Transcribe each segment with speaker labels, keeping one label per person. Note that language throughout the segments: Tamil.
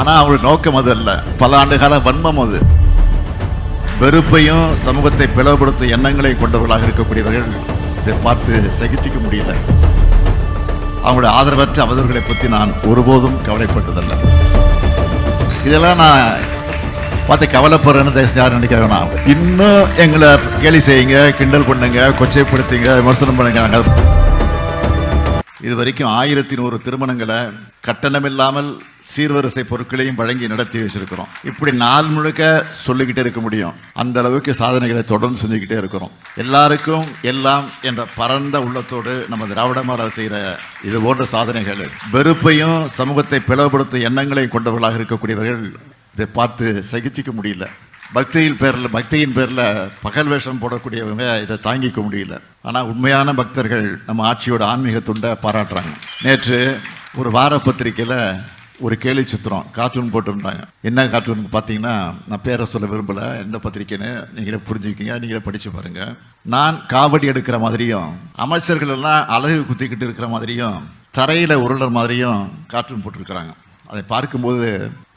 Speaker 1: ஆனால் அவருடைய நோக்கம் அது அல்ல. பல ஆண்டுகால வன்மம் அது. வெறுப்பையும் சமூகத்தை பிளவுபடுத்தும் எண்ணங்களை கொண்டவர்களாக இருக்கக்கூடியவர்கள் இதை பார்த்து சகிச்சிக்க முடியல. அவங்களுடைய ஆதரவற்ற அவதூறுகளை பற்றி நான் ஒருபோதும் கவலைப்பட்டதல்ல. இதெல்லாம் நான் பார்த்து கவலைப்படுறேன்னு யாரும் நினைக்க வேணாம். இன்னும் எங்களை கேலி செய்யுங்க, கிண்டல் பண்ணுங்க, கொச்சைப்படுத்துங்க, விமர்சனம் பண்ணுங்க. நாங்கள் இது வரைக்கும் 1100 திருமணங்களை கட்டணமில்லாமல் சீர்வரிசை பொருட்களையும் வழங்கி நடத்தி வச்சிருக்கிறோம். இப்படி நாள் முழுக்க சொல்லிக்கிட்டே இருக்க முடியும். அந்த அளவுக்கு சாதனைகளை தொடர்ந்து செஞ்சுக்கிட்டே இருக்கிறோம். எல்லாருக்கும் எல்லாம் என்ற பரந்த உள்ளத்தோடு நம்ம திராவிட மாடல் செய்கிற இது போன்ற சாதனைகள் வெறுப்பையும் சமூகத்தை பிளவுபடுத்தும் எண்ணங்களை கொண்டவர்களாக இருக்கக்கூடியவர்கள் இதை பார்த்து சகிச்சிக்க முடியல. பக்தியின் பேரில் பகல் வேஷம் போடக்கூடியவங்க இதை தாங்கிக்க முடியல. ஆனால் உண்மையான பக்தர்கள் நம்ம ஆட்சியோட ஆன்மீக துண்டை பாராட்டுறாங்க. நேற்று ஒரு வார பத்திரிக்கையில் ஒரு கேலி சித்திரம் கார்ட்டூன் போட்டிருந்தாங்க. என்ன கார்ட்டூன் பார்த்தீங்கன்னா, நான் பேரை சொல்ல விரும்பலை, எந்த பத்திரிக்கைன்னு நீங்களே புரிஞ்சுக்கிங்க, நீங்களே படித்து பாருங்க. நான் காவடி எடுக்கிற மாதிரியும் அமைச்சர்கள் எல்லாம் அழகு குத்திக்கிட்டு இருக்கிற மாதிரியும் தரையில் உருளர் மாதிரியும் கார்ட்டூன் போட்டிருக்கிறாங்க. அதை பார்க்கும்போது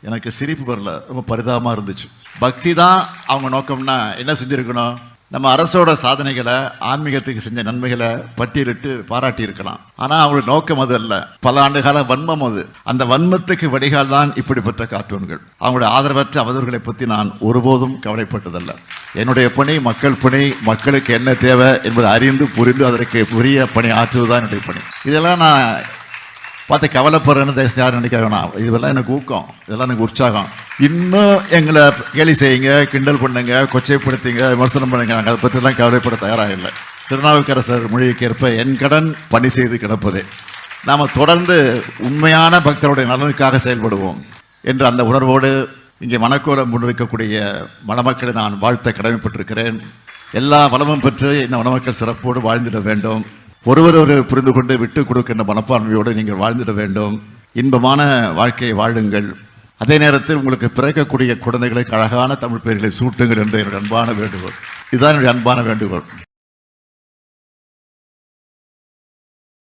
Speaker 1: எனக்கு சிரிப்பு வரல, ரொம்ப பரிதாபமாக இருந்துச்சு. பக்தி தான் அவங்க நோக்கம்னா என்ன செஞ்சுருக்கணும்? நம்ம அரசோட சாதனைகளை, ஆன்மீகத்துக்கு செஞ்ச நன்மைகளை பட்டியலிட்டு பாராட்டி இருக்கலாம். ஆனால் அவங்களுடைய நோக்கம் அது அல்ல. பல ஆண்டுகால வன்மம் அது. அந்த வன்மத்துக்கு வடிகால் தான் இப்படிப்பட்ட கார்ட்டூன்கள். அவங்களுடைய ஆதரவற்ற அவதூறுகளை பற்றி நான் ஒருபோதும் கவலைப்பட்டதல்ல. என்னுடைய பணி மக்கள் பணி. மக்களுக்கு என்ன தேவை என்பதை அறிந்து புரிந்து அதற்கு உரிய பணி ஆற்றுவதுதான் என்னுடைய பணி. இதெல்லாம் நான் பார்த்து கவலைப்படுறேன்னு யாரும் நினைக்க வேணாம். இதெல்லாம் எனக்கு ஊக்கம், இதெல்லாம் எனக்கு உற்சாகம். இன்னும் எங்களை கேலி செய்யுங்க, கிண்டல் பண்ணுங்க, கொச்சைப்படுத்துங்க, விமர்சனம் பண்ணுங்க. நாங்கள் அதை பற்றிலாம் கவலைப்பட தயாராக இல்லை. திருநாவுக்கரசர் மொழிக்கேற்ப என் கடன் பணி செய்து கிடப்பதே. நாம் தொடர்ந்து உண்மையான பக்தருடைய நலனுக்காக செயல்படுவோம் என்ற அந்த உணர்வோடு இங்கே மணக்கோலம் முன்னிற்கக்கூடிய மணமக்களை நான் வாழ்த்த கடமைப்பட்டிருக்கிறேன். எல்லா வளமும் பெற்று இந்த மணமக்கள் சிறப்போடு வாழ்ந்திட வேண்டும். ஒருவர் புரிந்து கொண்டு விட்டு கொடுக்கின்ற மனப்பான்மையோடு நீங்கள் வாழ்ந்திட வேண்டும். இன்பமான வாழ்க்கையை வாழுங்கள். அதே நேரத்தில் உங்களுக்கு பிறக்கக்கூடிய குழந்தைகளுக்கு அழகான தமிழ் பெயர்களை சூட்டுங்கள் என்று என்னுடைய அன்பான வேண்டுகோள். இதுதான் என்னுடைய அன்பான வேண்டுகோள்.